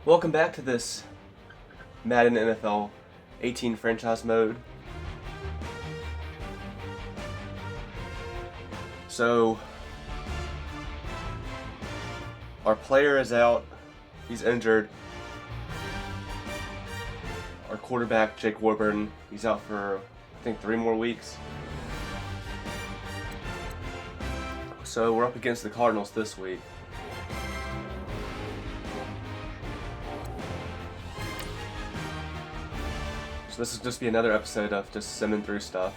Welcome back to this Madden NFL 18 franchise mode. So, our player is out. He's injured. Our quarterback, Jake Warburton, he's out for, I think, 3 more weeks. So, we're up against the Cardinals this week. So this will just be another episode of just simming through stuff.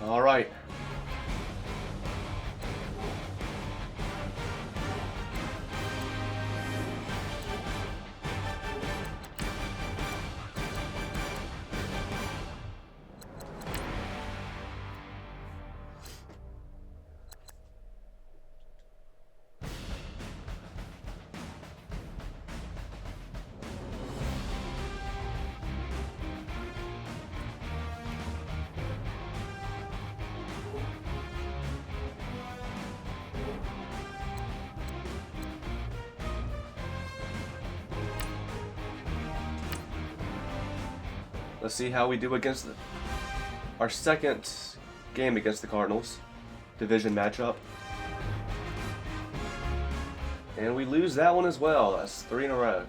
All right. Let's see how we do against our second game against the Cardinals. Division matchup. And we lose that one as well. That's 3 in a row.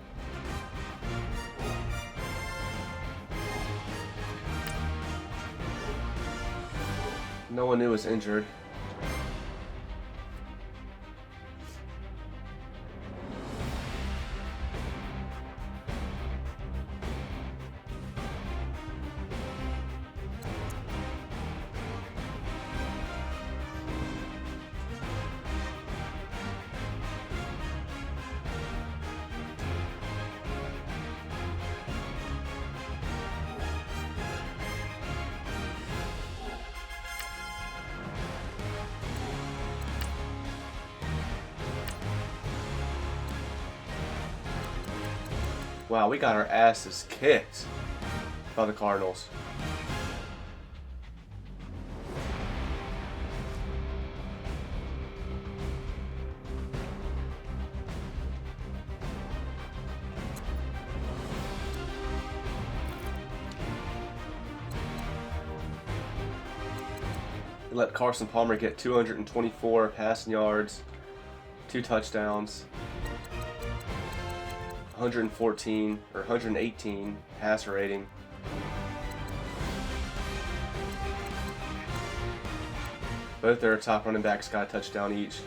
No one knew was injured. Wow, we got our asses kicked by the Cardinals. They let Carson Palmer get 224 passing yards, 2 touchdowns. 114 or 118 passer rating. Both their top running backs got a touchdown each.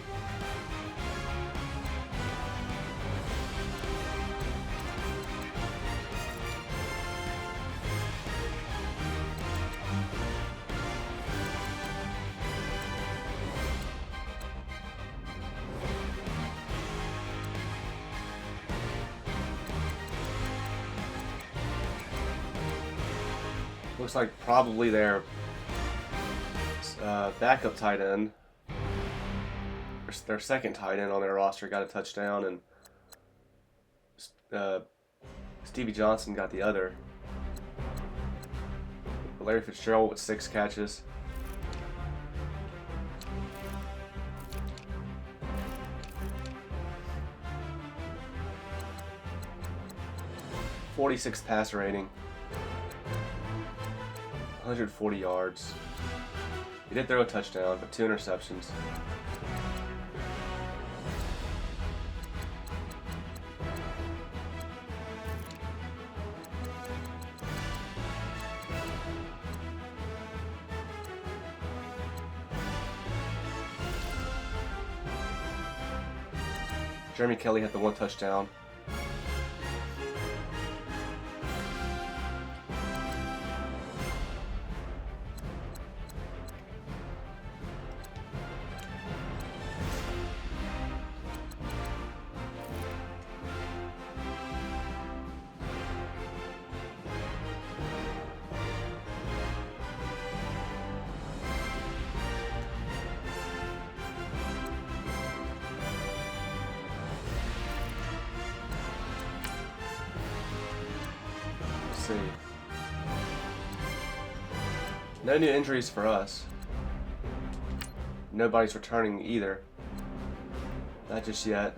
Looks like probably their backup tight end, their second tight end on their roster, got a touchdown, and Stevie Johnson got the other. Larry Fitzgerald with 6 catches. 46 passer rating. 140 yards. He did throw a touchdown, but 2 interceptions. Jeremy Kelly had the 1 touchdown. See. No new injuries for us. Nobody's returning either. Not just yet.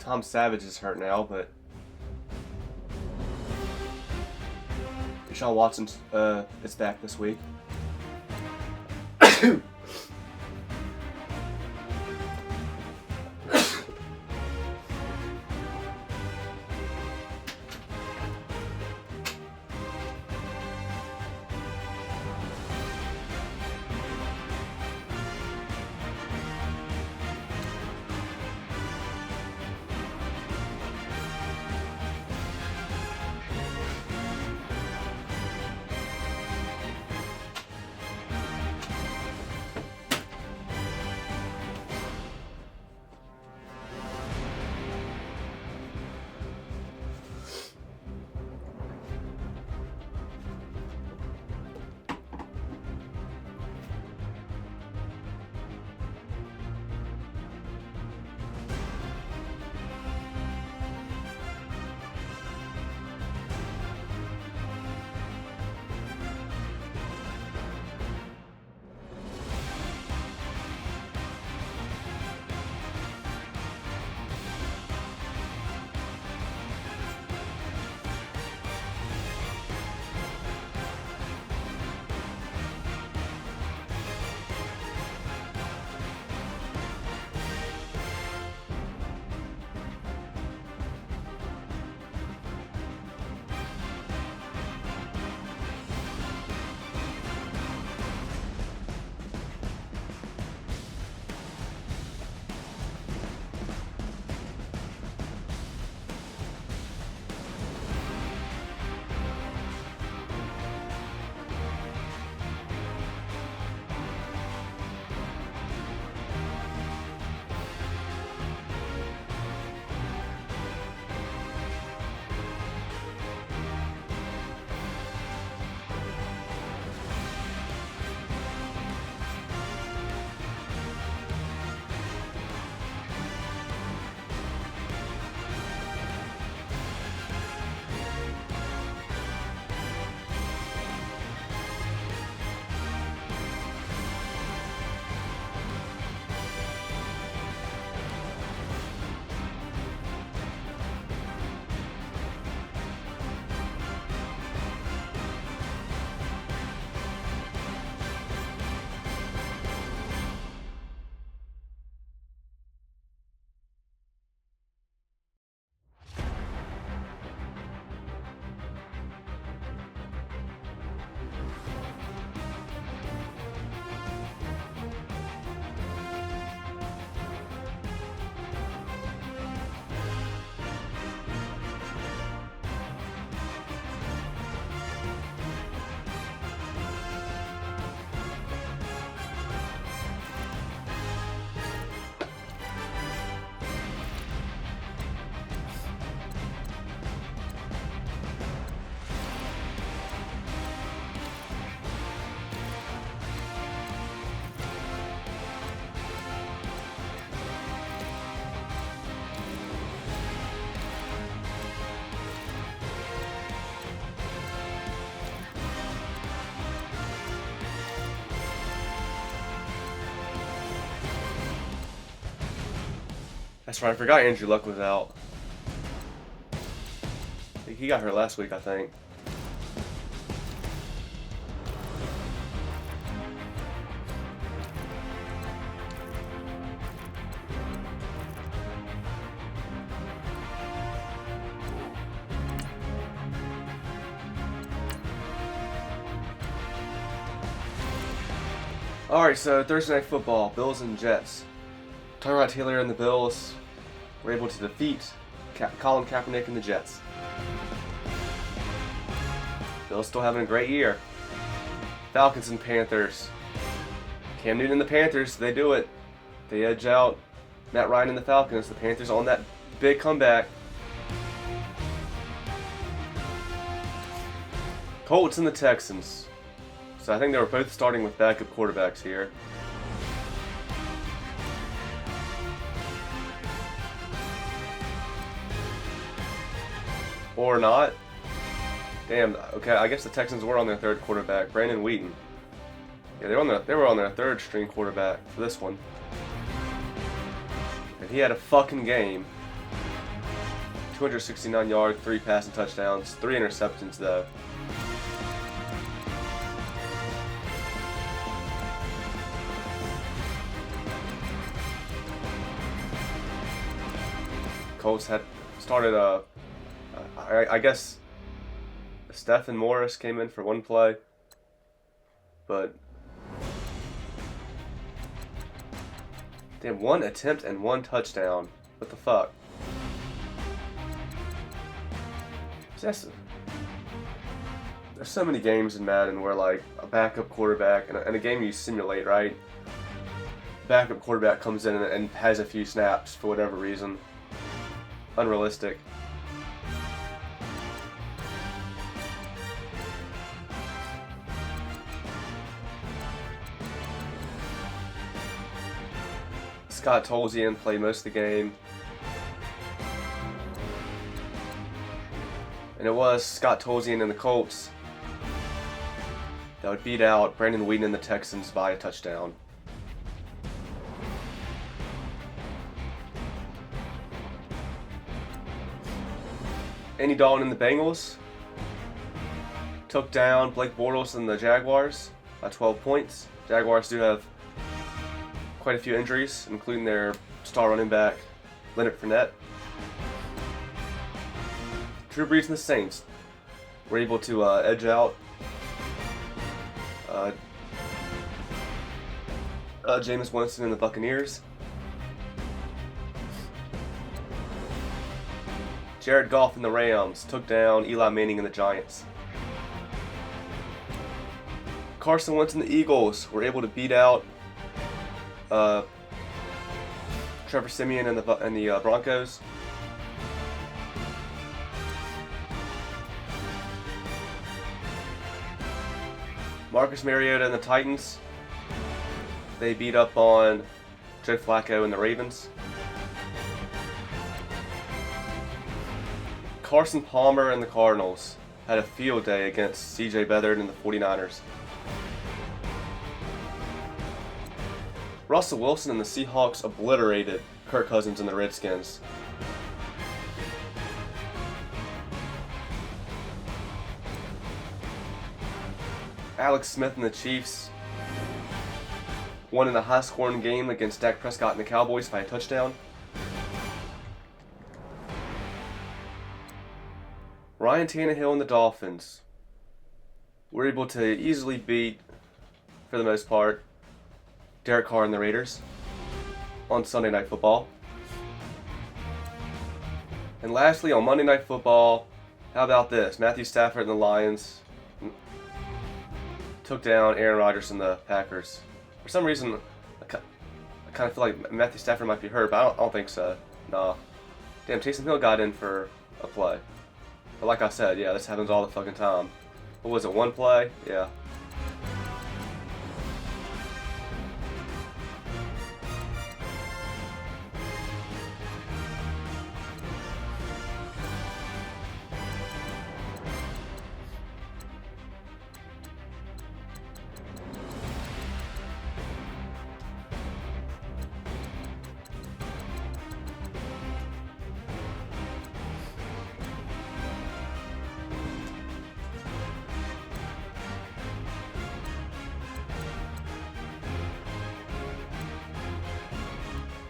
Tom Savage is hurt now, but Deshaun Watson is back this week. That's right, I forgot Andrew Luck was out. He got hurt last week, I think. Alright, so Thursday Night Football, Bills and Jets. Tyrod Taylor and the Bills were able to defeat Colin Kaepernick and the Jets. Bills still having a great year. Falcons and Panthers. Cam Newton and the Panthers, they do it. They edge out Matt Ryan and the Falcons. The Panthers on that big comeback. Colts and the Texans. So I think they were both starting with backup quarterbacks here. Or not. Damn, okay, I guess the Texans were on their third quarterback, Brandon Wheaton. Yeah, they were on their third string quarterback for this one. And he had a fucking game. 269 yards, 3 passing touchdowns, 3 interceptions though. Colts had started I guess Stephen Morris came in for one play, but damn, 1 attempt and 1 touchdown. What the fuck? There's so many games in Madden where like a backup quarterback and a game you simulate, right? Backup quarterback comes in and has a few snaps for whatever reason. Unrealistic. Scott Tolzien played most of the game. And it was Scott Tolzien and the Colts that would beat out Brandon Wheaton and the Texans by a touchdown. Andy Dalton and the Bengals took down Blake Bortles and the Jaguars by 12 points. Jaguars do have quite a few injuries, including their star running back, Leonard Fournette. Drew Brees and the Saints were able to edge out Jameis Winston and the Buccaneers. Jared Goff and the Rams took down Eli Manning and the Giants. Carson Wentz and the Eagles were able to beat out Trevor Siemian and the Broncos. Marcus Mariota and the Titans, they beat up on Joe Flacco and the Ravens. Carson Palmer and the Cardinals had a field day against CJ Beathard and the 49ers. Russell Wilson and the Seahawks obliterated Kirk Cousins and the Redskins. Alex Smith and the Chiefs won in a high-scoring game against Dak Prescott and the Cowboys by a touchdown. Ryan Tannehill and the Dolphins were able to easily beat, for the most part, Derek Carr and the Raiders on Sunday Night Football. And lastly, on Monday Night Football, how about this? Matthew Stafford and the Lions took down Aaron Rodgers and the Packers. For some reason, I kind of feel like Matthew Stafford might be hurt, but I don't think so. Nah. Damn, Taysom Hill got in for a play. But like I said, yeah, this happens all the fucking time. What was it, 1 play? Yeah.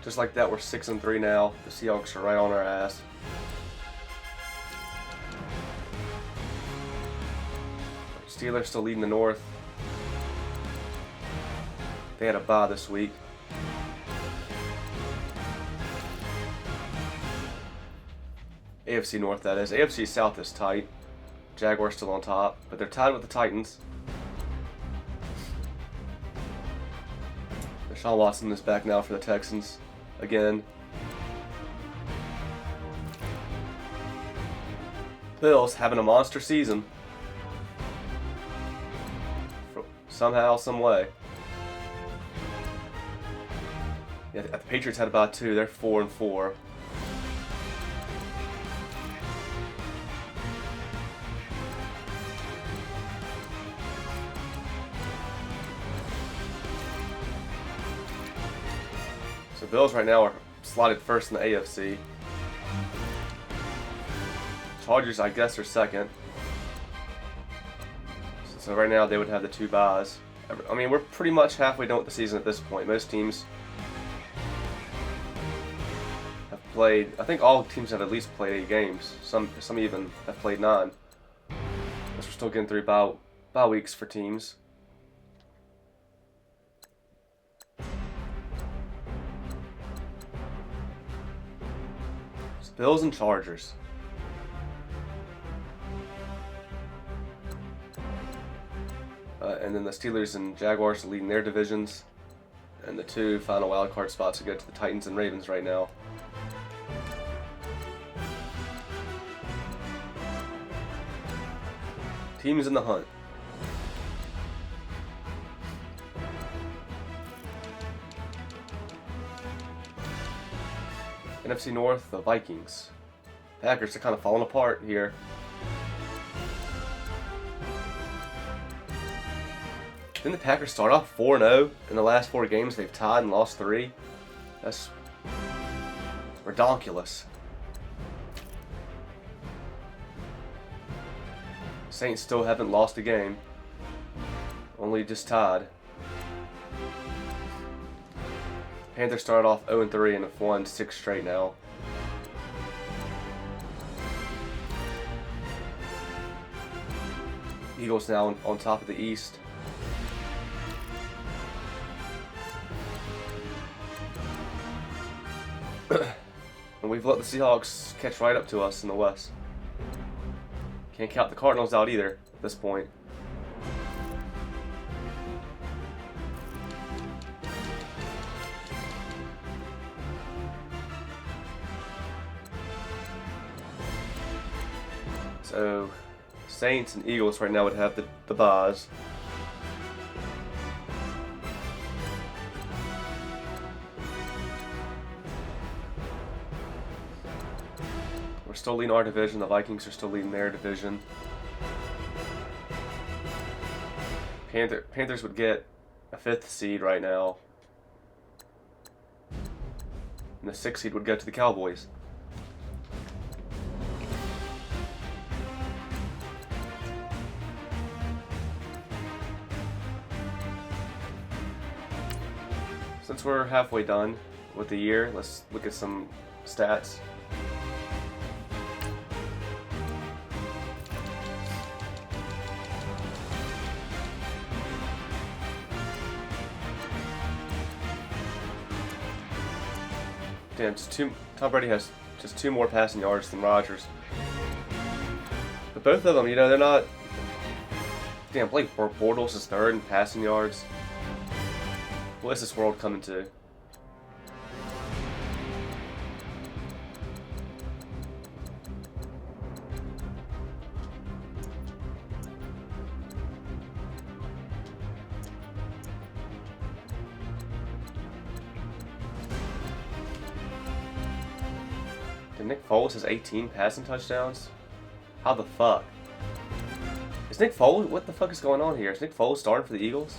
Just like that, we're 6-3 now. The Seahawks are right on our ass. Steelers still leading the North. They had a bye this week. AFC North, that is. AFC South is tight. Jaguars still on top, but they're tied with the Titans. Deshaun Watson is back now for the Texans again. Bills having a monster season. Somehow, some way. Yeah, the Patriots had about 2. They're 4-4. So Bills right now are slotted first in the AFC. Chargers, I guess, are second. So right now they would have the 2 byes. I mean, we're pretty much halfway done with the season at this point. Most teams have played. I think all teams have at least played 8 games. Some even have played 9. But we're still getting through bye weeks for teams. It's Bills and Chargers. And then the Steelers and Jaguars are leading their divisions. And the 2 final wildcard spots go to the Titans and Ravens right now. Teams in the hunt. NFC North, the Vikings. Packers are kind of falling apart here. Didn't the Packers start off 4-0 in the last 4 games? They've tied and lost 3. That's redonkulous. Saints still haven't lost a game. Only just tied. Panthers started off 0-3 and have won 6 straight now. Eagles now on top of the East. And we've let the Seahawks catch right up to us in the West. Can't count the Cardinals out either at this point. So, Saints and Eagles right now would have the byes. We're still leading our division. The Vikings are still leading their division. Panthers would get a 5th seed right now. And the 6th seed would go to the Cowboys. Since we're halfway done with the year, let's look at some stats. Damn, Tom Brady has just 2 more passing yards than Rodgers. But both of them, you know, they're not... Damn, Blake Bortles is 3rd in passing yards. What is this world coming to? Did Nick Foles has 18 passing touchdowns? How the fuck? Is Nick Foles... What the fuck is going on here? Is Nick Foles starting for the Eagles?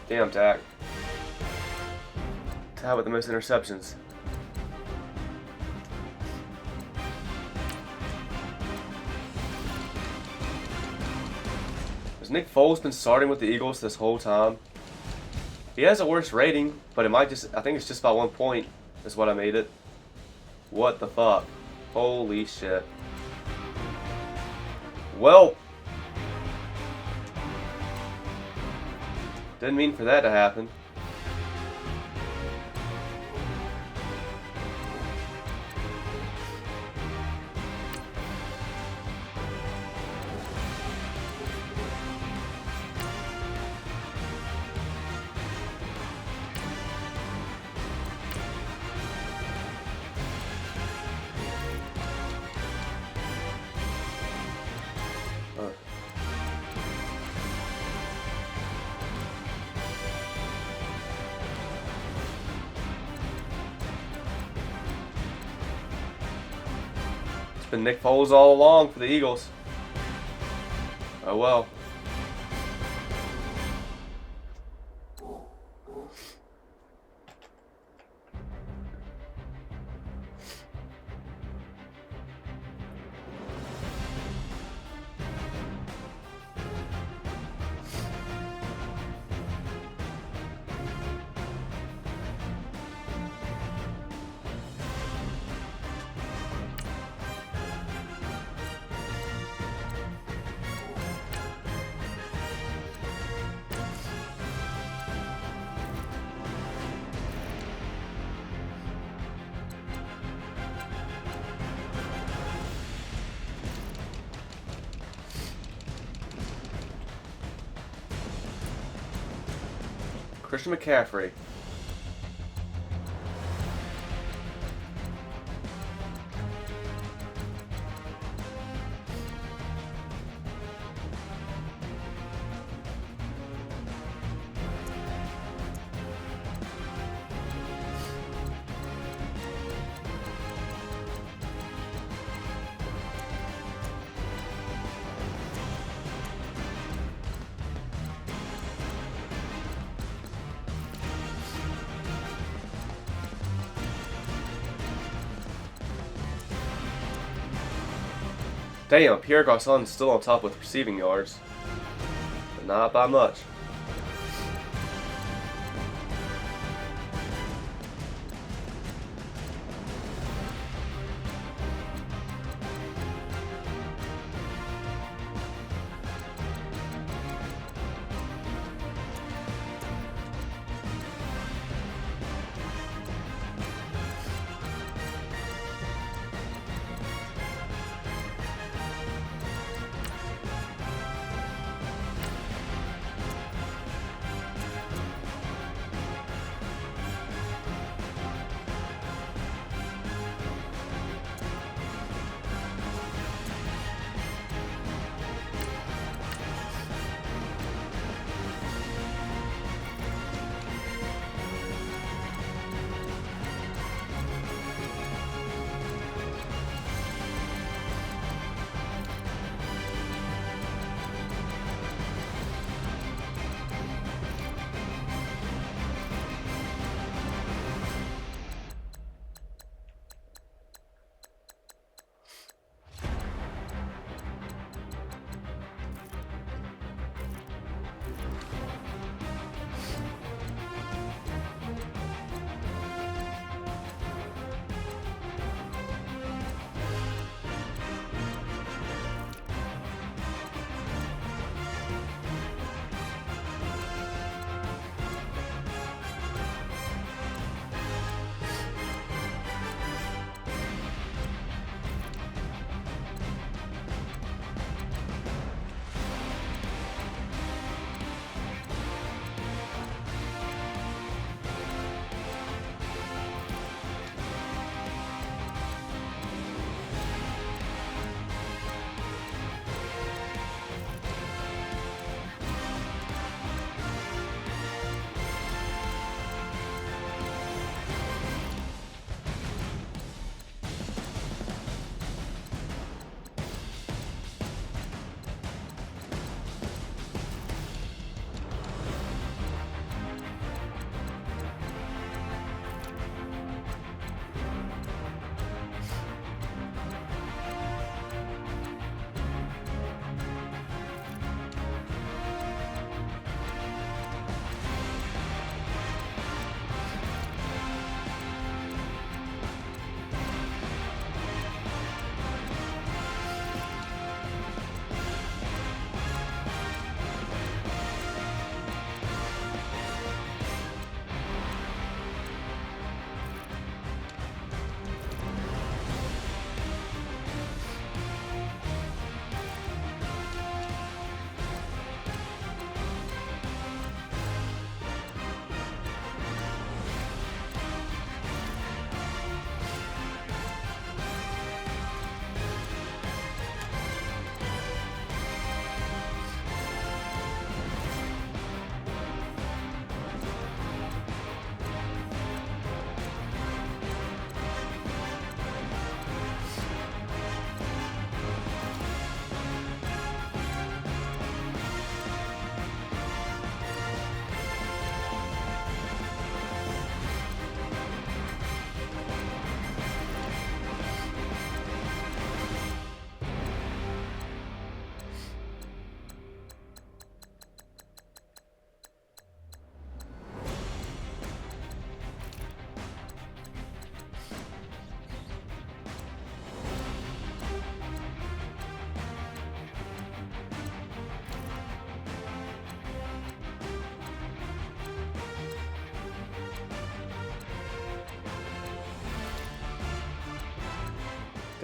Damn, Dak. Guy with the most interceptions. Has Nick Foles been starting with the Eagles this whole time? He has a worse rating, but it might I think it's just by 1 point is what I made it. What the fuck? Holy shit. Well, didn't mean for that to happen. It's been Nick Foles all along for the Eagles. Oh well. Christian McCaffrey. Damn, Pierre Garçon's still on top with receiving yards. But not by much.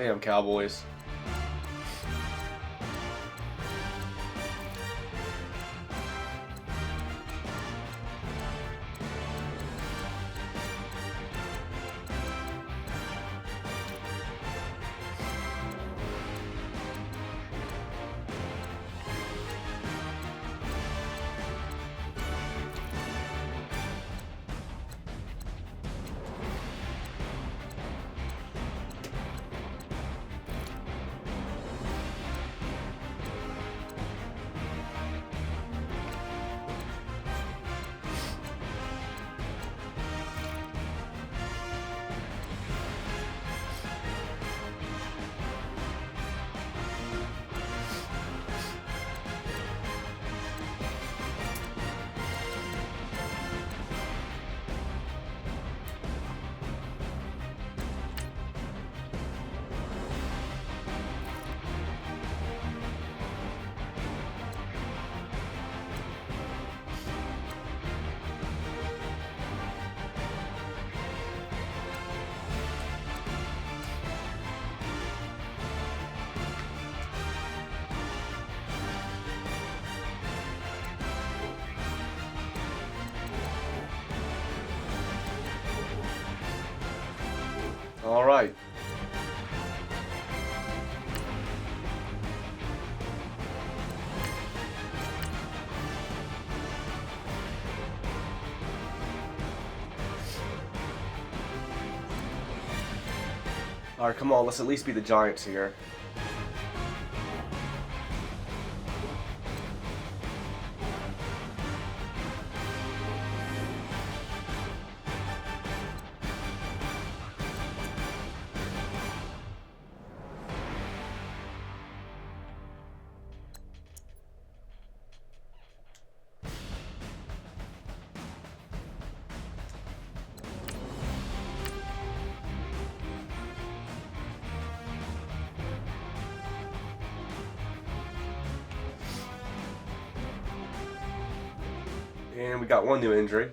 Damn Cowboys. All right. All right, come on. Let's at least be the Giants here. And we got one new injury.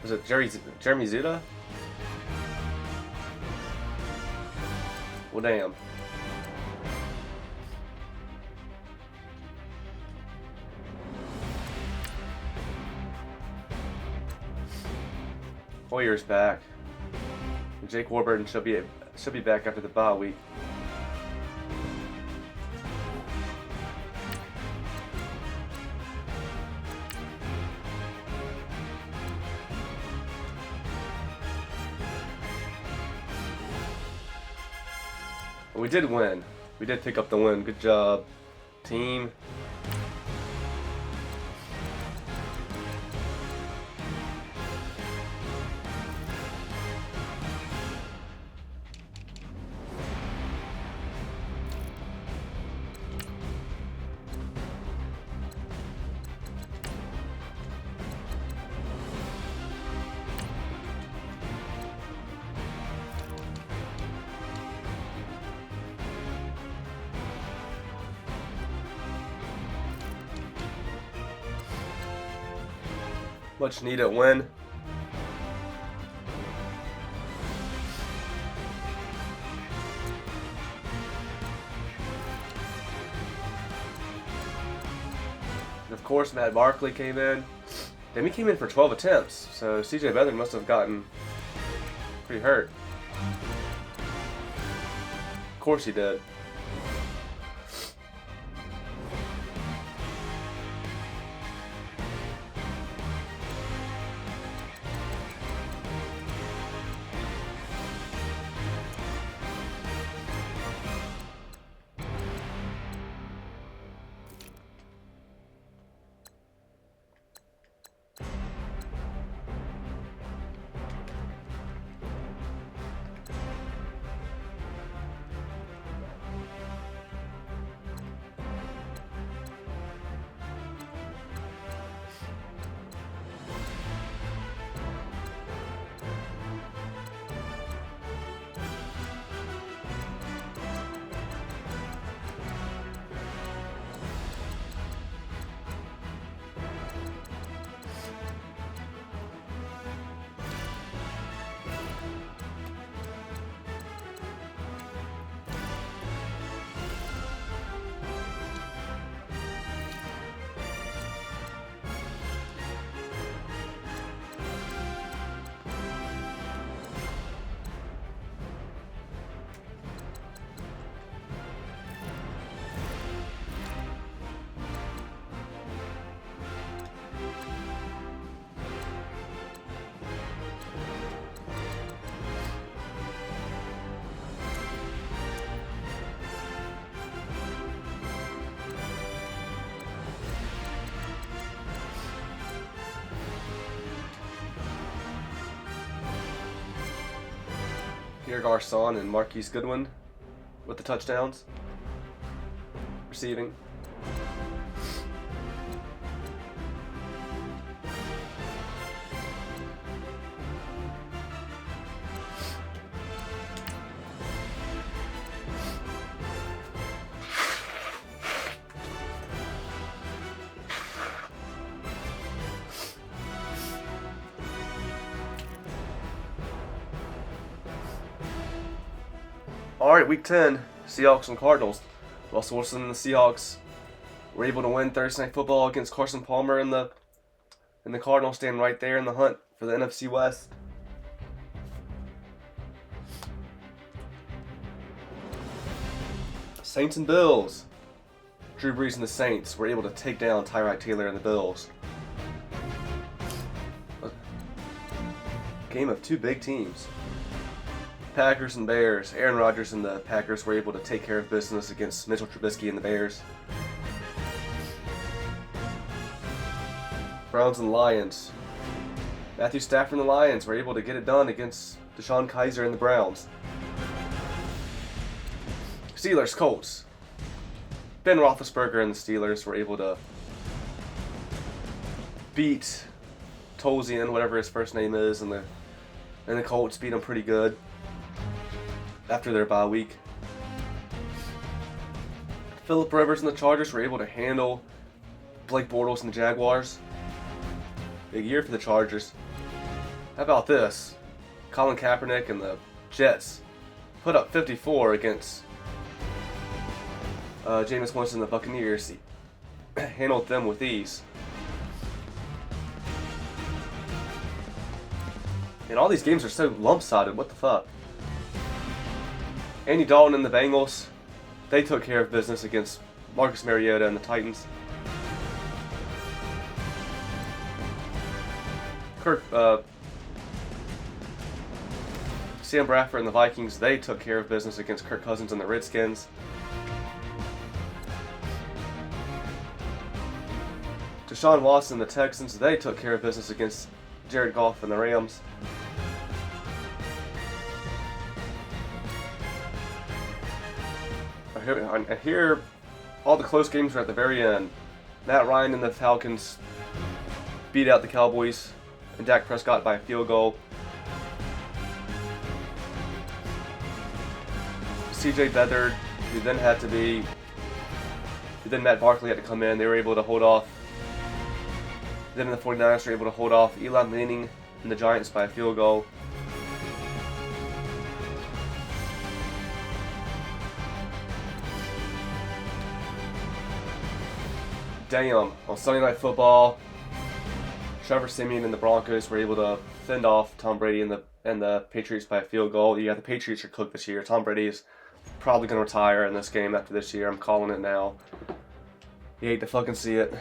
Was it Jeremy Zuda? Well, damn. Hoyer's back. Jake Warburton should be back after the bye week. We did win. We did pick up the win. Good job, team. Much needed win. And of course, Matt Barkley came in. Then he came in for 12 attempts, so CJ Beathard must have gotten pretty hurt. Of course he did. Pierre Garçon and Marquise Goodwin with the touchdowns. Receiving. Alright, week 10, Seahawks and Cardinals. Russell Wilson and the Seahawks were able to win Thursday Night Football against Carson Palmer, and the Cardinals stand right there in the hunt for the NFC West. Saints and Bills. Drew Brees and the Saints were able to take down Tyrod Taylor and the Bills. A game of two big teams. Packers and Bears. Aaron Rodgers and the Packers were able to take care of business against Mitchell Trubisky and the Bears. Browns and Lions. Matthew Stafford and the Lions were able to get it done against Deshaun Kaiser and the Browns. Steelers, Colts. Ben Roethlisberger and the Steelers were able to beat Tolzien, whatever his first name is, and the Colts beat him pretty good after their bye week. Phillip Rivers and the Chargers were able to handle Blake Bortles and the Jaguars. Big year for the Chargers. How about this? Colin Kaepernick and the Jets put up 54 against Jameis Winston and the Buccaneers. He handled them with ease. And all these games are so lump-sided, what the fuck? Andy Dalton and the Bengals, they took care of business against Marcus Mariota and the Titans. Sam Bradford and the Vikings, they took care of business against Kirk Cousins and the Redskins. Deshaun Watson and the Texans, they took care of business against Jared Goff and the Rams. And here, all the close games are at the very end. Matt Ryan and the Falcons beat out the Cowboys, and Dak Prescott by a field goal. CJ Beathard, who then Matt Barkley had to come in. They were able to hold off. Then the 49ers were able to hold off Eli Manning and the Giants by a field goal. Damn, on Sunday Night Football, Trevor Siemian and the Broncos were able to fend off Tom Brady and the Patriots by a field goal. Yeah, the Patriots are cooked this year. Tom Brady is probably going to retire in this game after this year. I'm calling it now. You hate to fucking see it.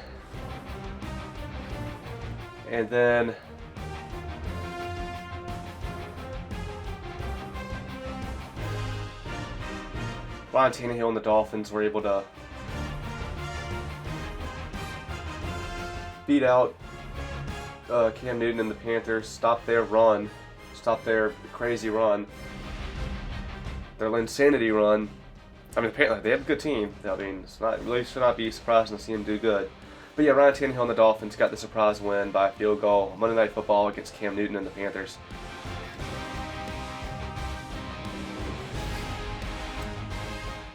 And then Ryan Tannehill and the Dolphins were able to beat out Cam Newton and the Panthers, stop their crazy run, their insanity run. I mean, apparently they have a good team. I mean, really should not be surprising to see them do good. But yeah, Ryan Tannehill and the Dolphins got the surprise win by a field goal Monday Night Football against Cam Newton and the Panthers.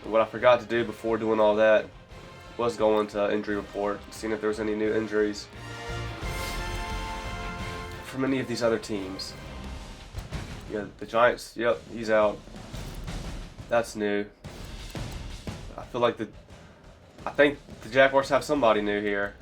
What I forgot to do before doing all that was going to injury report, seeing if there was any new injuries from any of these other teams. Yeah, the Giants, yep, he's out. That's new. I think the Jaguars have somebody new here.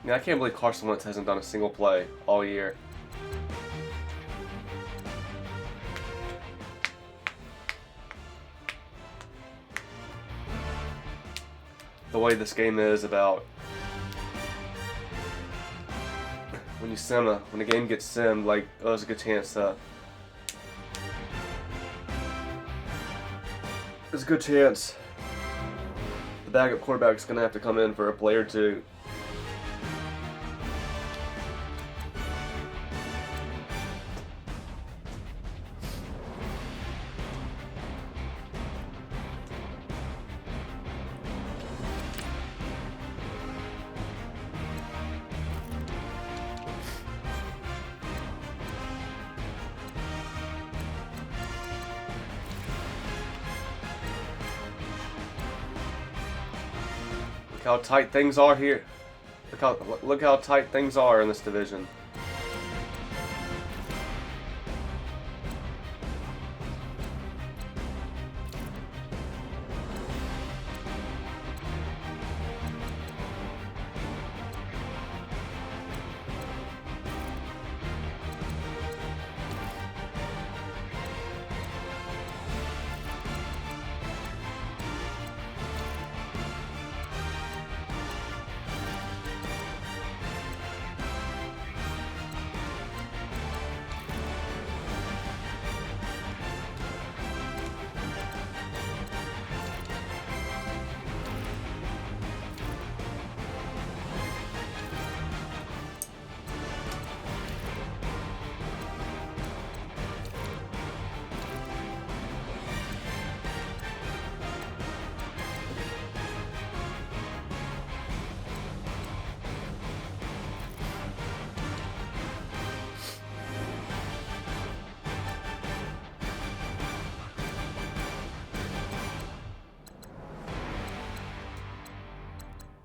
Yeah, I can't believe Carson Wentz hasn't done a single play all year. The way this game is about when the game gets simmed, like, oh, there's a good chance the backup quarterback's gonna have to come in for a play or two. Look how tight things are here. Look how tight things are in this division.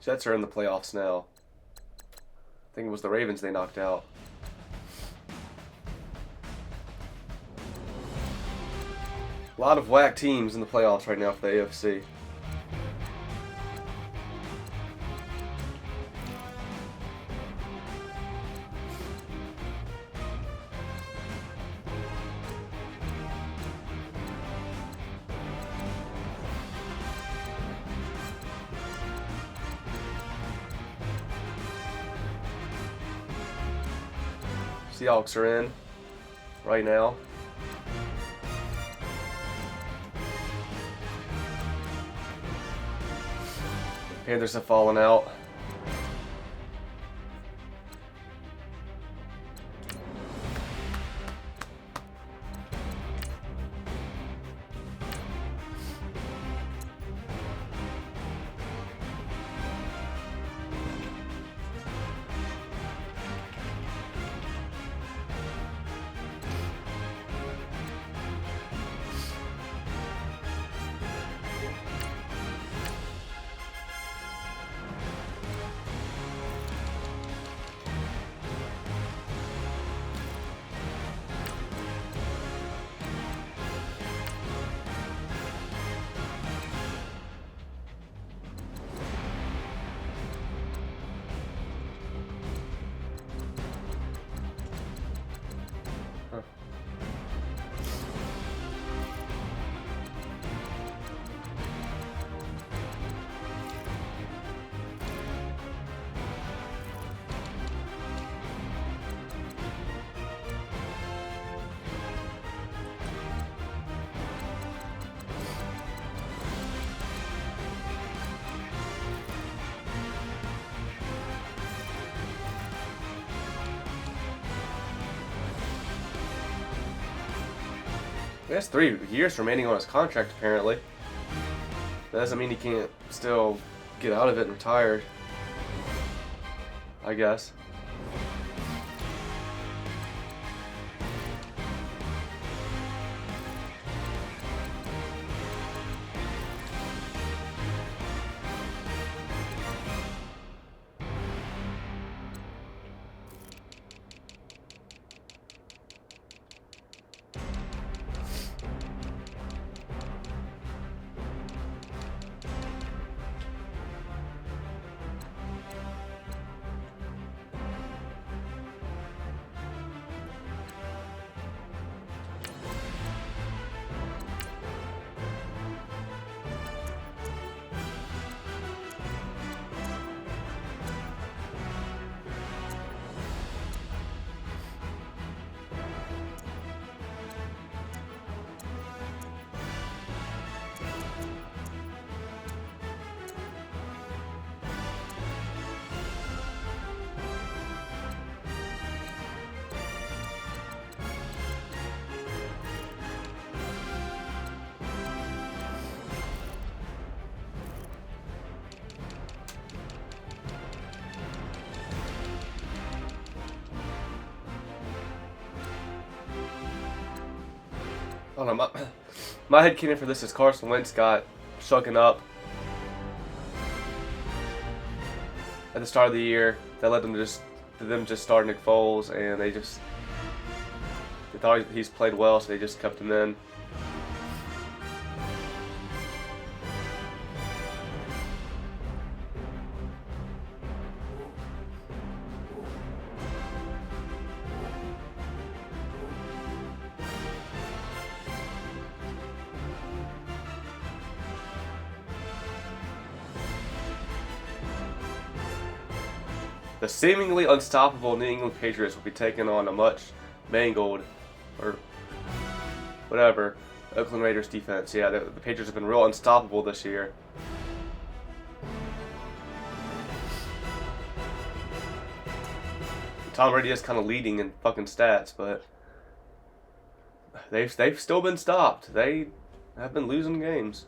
Jets are in the playoffs now. I think it was the Ravens they knocked out. A lot of whack teams in the playoffs right now for the AFC. Seahawks are in right now. Panthers have fallen out. He has 3 years remaining on his contract, apparently. That doesn't mean he can't still get out of it and retire, I guess. don't know. My headcanon for this is Carson Wentz got shucken up at the start of the year. That led them to just start Nick Foles, and they thought he's played well, so they just kept him in. The seemingly unstoppable New England Patriots will be taking on a much mangled, or whatever, Oakland Raiders defense. Yeah, the Patriots have been real unstoppable this year. Tom Brady is kind of leading in fucking stats, but they've still been stopped. They have been losing games.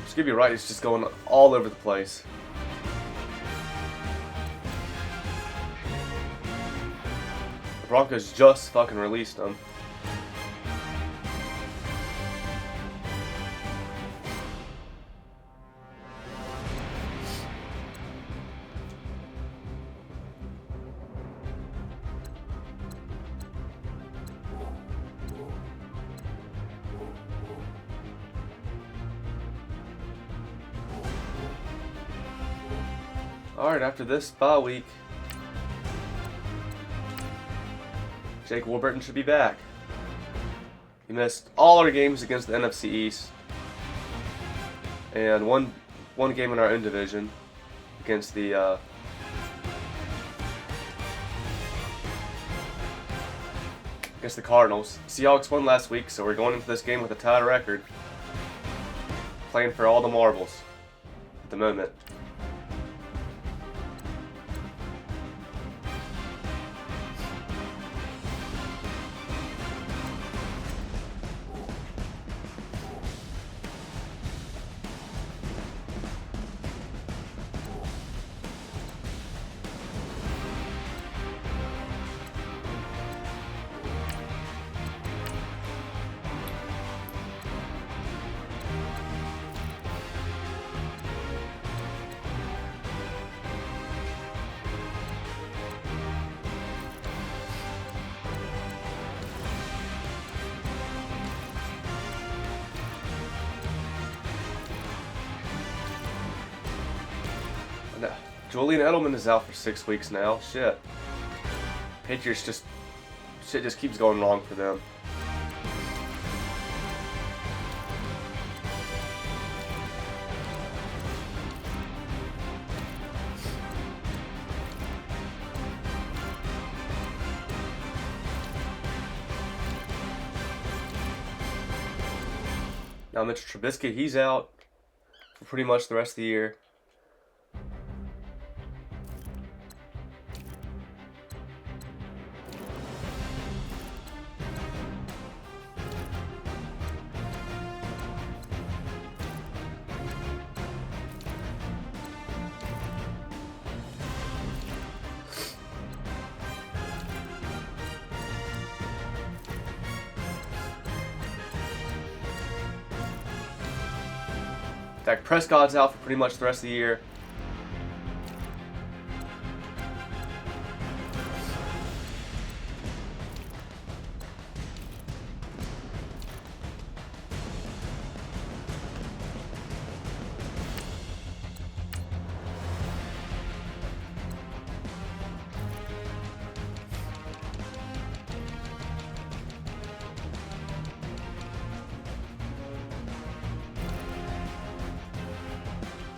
Just give you right, it's just going all over the place. The Broncos just fucking released them. Alright, after this bye week, Jake Warburton should be back. He missed all our games against the NFC East, and one game in our own division against the Cardinals. Seahawks won last week, so we're going into this game with a tied record, playing for all the marbles at the moment. No. Julian Edelman is out for 6 weeks now. Shit. Patriots shit just keeps going wrong for them. Now Mitch Trubisky, he's out for pretty much the rest of the year. Dak Prescott's out for pretty much the rest of the year.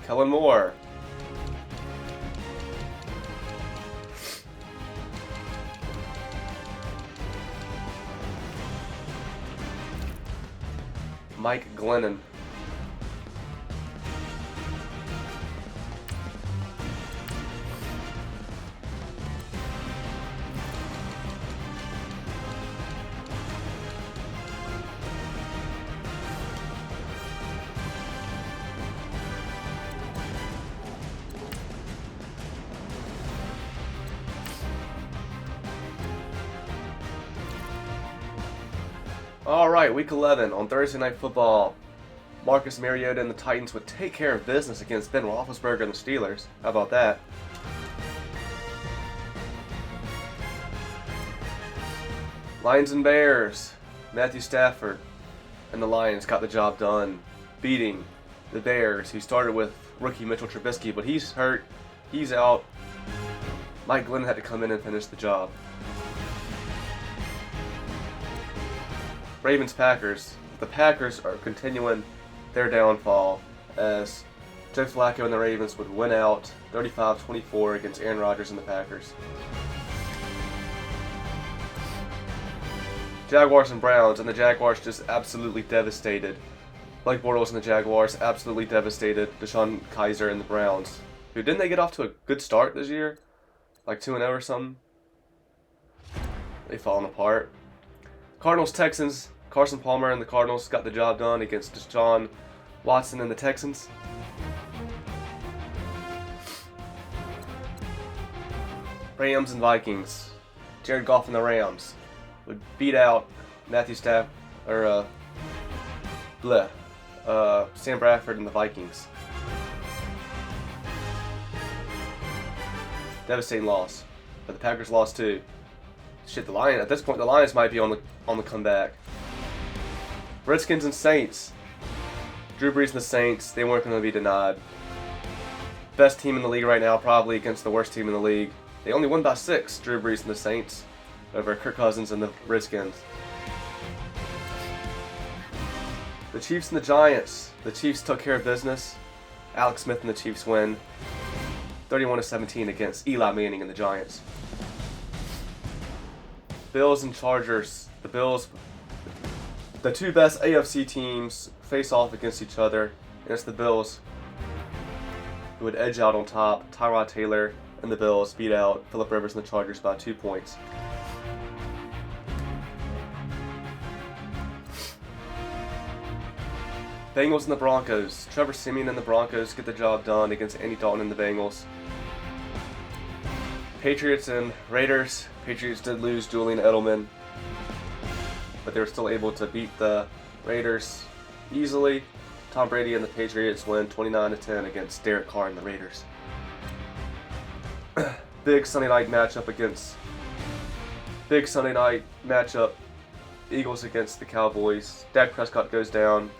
Kellen Moore. Mike Glennon. Alright, week 11 on Thursday Night Football. Marcus Mariota and the Titans would take care of business against Ben Roethlisberger and the Steelers. How about that? Lions and Bears. Matthew Stafford and the Lions got the job done, beating the Bears, who started with rookie Mitchell Trubisky, but he's hurt. He's out. Mike Glennon had to come in and finish the job. Ravens-Packers. The Packers are continuing their downfall as Joe Flacco and the Ravens would win out 35-24 against Aaron Rodgers and the Packers. Jaguars and Browns, and the Jaguars just absolutely devastated. Blake Bortles and the Jaguars absolutely devastated Deshaun Kaiser and the Browns. Who, didn't they get off to a good start this year? Like 2-0 or something? They've fallen apart. Cardinals-Texans. Carson Palmer and the Cardinals got the job done against Deshaun Watson and the Texans. Rams and Vikings. Jared Goff and the Rams would beat out Matthew Stafford, Sam Bradford and the Vikings. Devastating loss, but the Packers lost too. Shit, at this point, the Lions might be on the comeback. Redskins and Saints. Drew Brees and the Saints, they weren't going to be denied. Best team in the league right now, probably against the worst team in the league. They only won by 6, Drew Brees and the Saints, over Kirk Cousins and the Redskins. The Chiefs and the Giants. The Chiefs took care of business. Alex Smith and the Chiefs win 31-17 against Eli Manning and the Giants. Bills and Chargers. The Bills, the two best AFC teams, face off against each other. And it's the Bills who would edge out on top. Tyrod Taylor and the Bills beat out Phillip Rivers and the Chargers by 2 points. Bengals and the Broncos. Trevor Siemian and the Broncos get the job done against Andy Dalton and the Bengals. Patriots and Raiders. Patriots did lose Julian Edelman, but they were still able to beat the Raiders easily. Tom Brady and the Patriots win 29-10 against Derek Carr and the Raiders. Big Sunday night matchup. Eagles against the Cowboys. Dak Prescott goes down.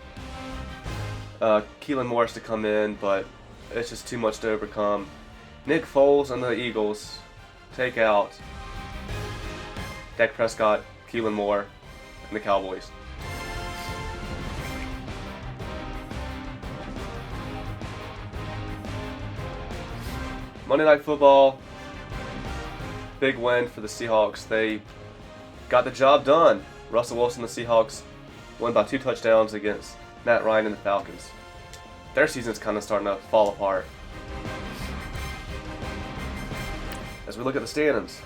Keelan Morris to come in, but it's just too much to overcome. Nick Foles and the Eagles take out Dak Prescott, Keelan Moore, and the Cowboys. Monday Night Football, big win for the Seahawks. They got the job done. Russell Wilson and the Seahawks won by 2 touchdowns against Matt Ryan and the Falcons. Their season's kind of starting to fall apart. As we look at the standings.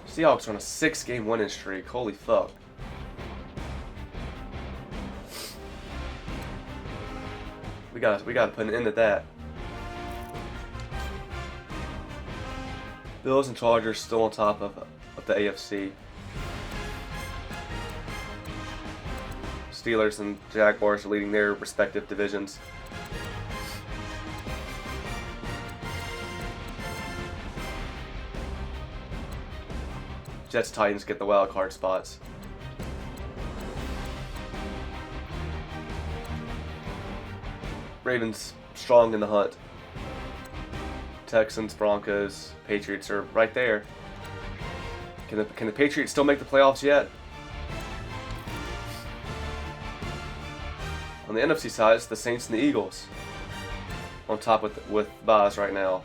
Seahawks are on a 6-game winning streak. Holy fuck. We gotta put an end to that. Bills and Chargers still on top of the AFC. Steelers and Jaguars are leading their respective divisions. Jets, Titans get the wild card spots. Ravens strong in the hunt. Texans, Broncos, Patriots are right there. Can the Patriots still make the playoffs yet? On the NFC side, it's the Saints and the Eagles on top with byes right now.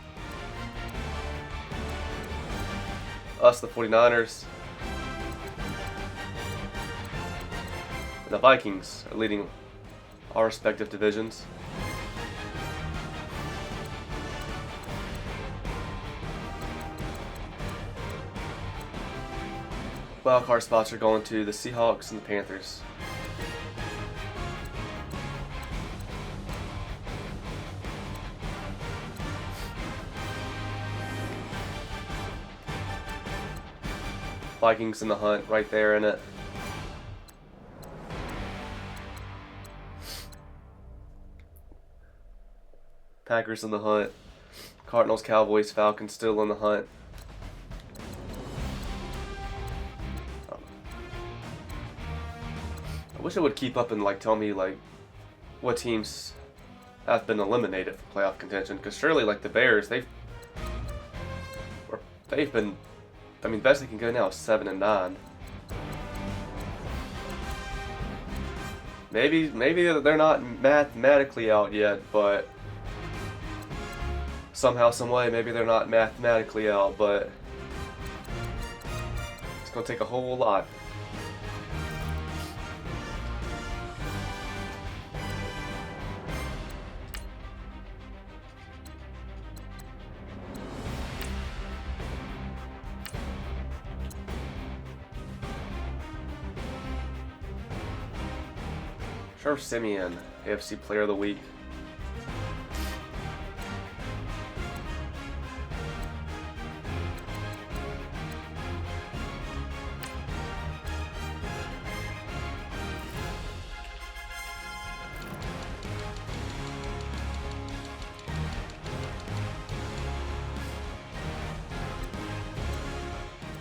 Us, the 49ers, and the Vikings are leading our respective divisions. Wildcard spots are going to the Seahawks and the Panthers. Vikings in the hunt, right there in it. Packers in the hunt. Cardinals, Cowboys, Falcons still in the hunt. I wish it would keep up and like tell me like what teams have been eliminated from playoff contention, because surely like the Bears, they've been, I mean, best they can go now is 7-9. Maybe they're not mathematically out yet, but somehow, some way, maybe they're not mathematically out, but it's gonna take a whole lot. Trevor Siemian, AFC Player of the Week.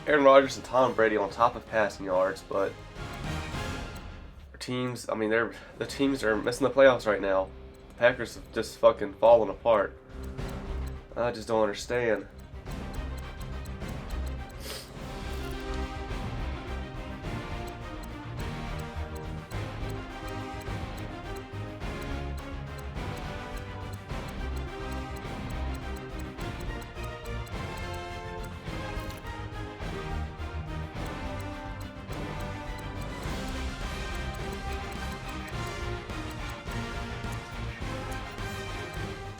Aaron Rodgers and Tom Brady on top of passing yards, but teams, I mean, the teams are missing the playoffs right now. The Packers have just fucking fallen apart. I just don't understand.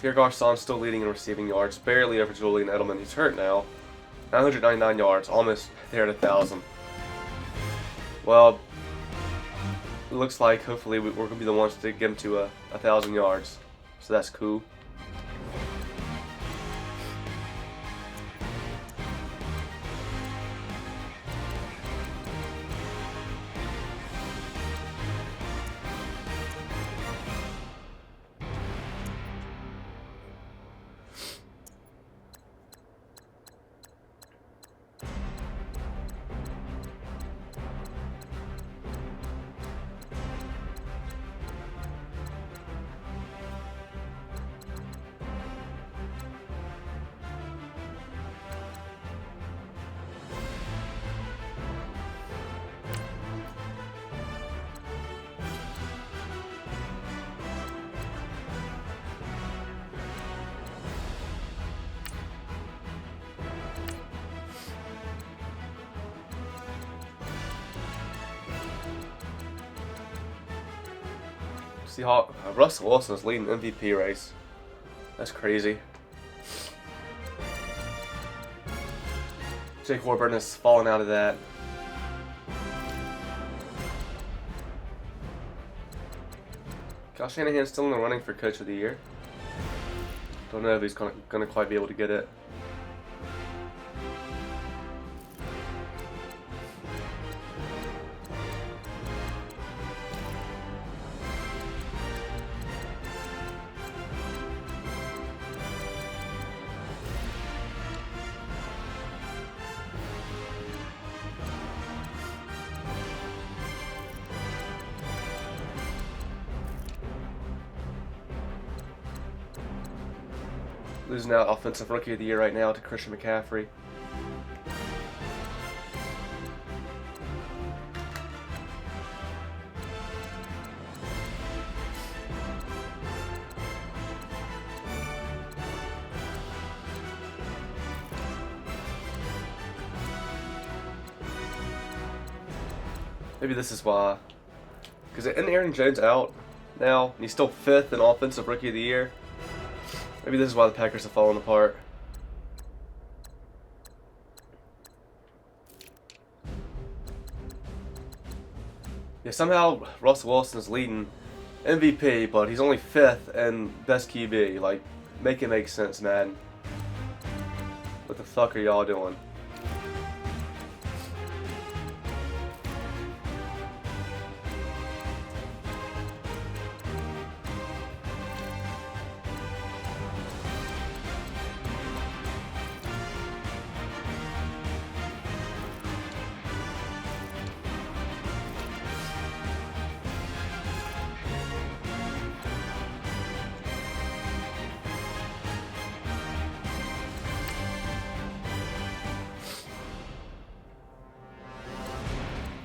Pierre Garçon's still leading in receiving yards, barely over Julian Edelman. He's hurt now. 999 yards, almost there at 1,000. Well, it looks like hopefully we're going to be the ones to get him to 1,000 yards. So that's cool. See how Russell Wilson is leading the MVP race. That's crazy. Jake Warburton has fallen out of that. Kyle Shanahan's still in the running for Coach of the Year. Don't know if he's gonna quite be able to get it. losing out Offensive Rookie of the Year right now to Christian McCaffrey. Maybe this is why. Because isn't Aaron Jones out now? And he's still 5th in Offensive Rookie of the Year. Maybe this is why the Packers have fallen apart. Yeah, somehow Russell Wilson is leading MVP, but he's only 5th and best QB. Like, make it make sense, man. What the fuck are y'all doing?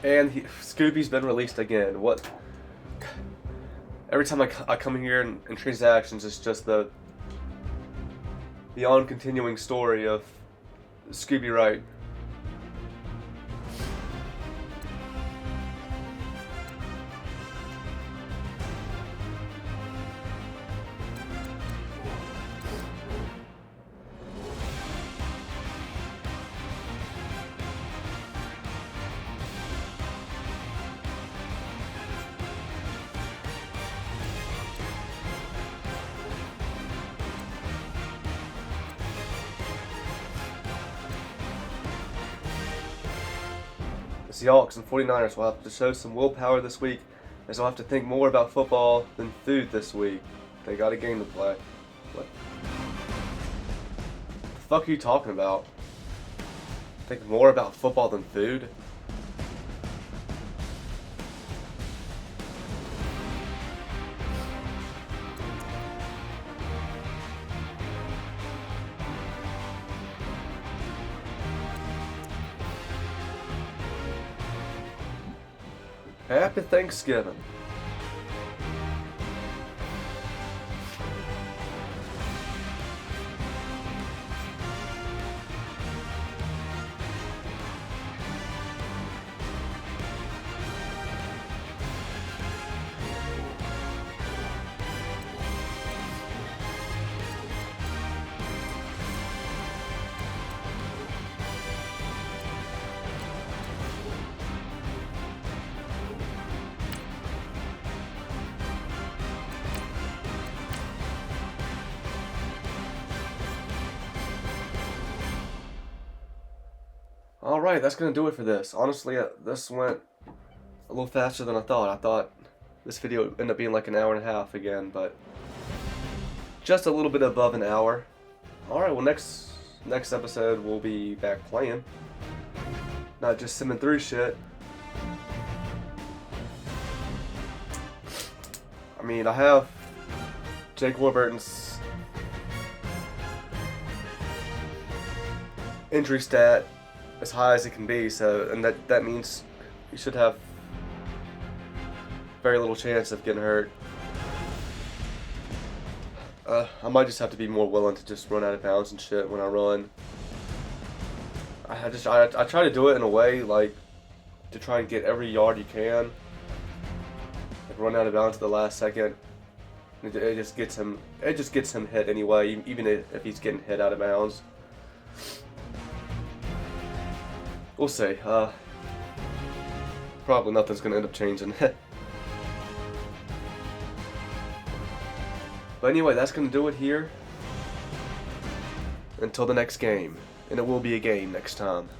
And Scooby's been released again. What? Every time I come here in transactions, it's just the on continuing story of Scooby Wright. The Seahawks and 49ers will have to show some willpower this week, as they'll have to think more about football than food this week. They got a game to play. What the fuck are you talking about? Think more about football than food? Happy Thanksgiving. Alright, that's going to do it for this. Honestly, this went a little faster than I thought. I thought this video would end up being like an hour and a half again, but just a little bit above an hour. Alright, well next episode we'll be back playing. Not just simming through shit. I mean, I have Jake Warburton's injury stat as high as it can be, so, and that means you should have very little chance of getting hurt. I might just have to be more willing to just run out of bounds and shit when I run. I try to do it in a way like to try and get every yard you can. Like run out of bounds at the last second. It just gets him hit anyway, even if he's getting hit out of bounds. We'll see. Probably nothing's gonna end up changing. But anyway, that's gonna do it here. Until the next game. And it will be a game next time.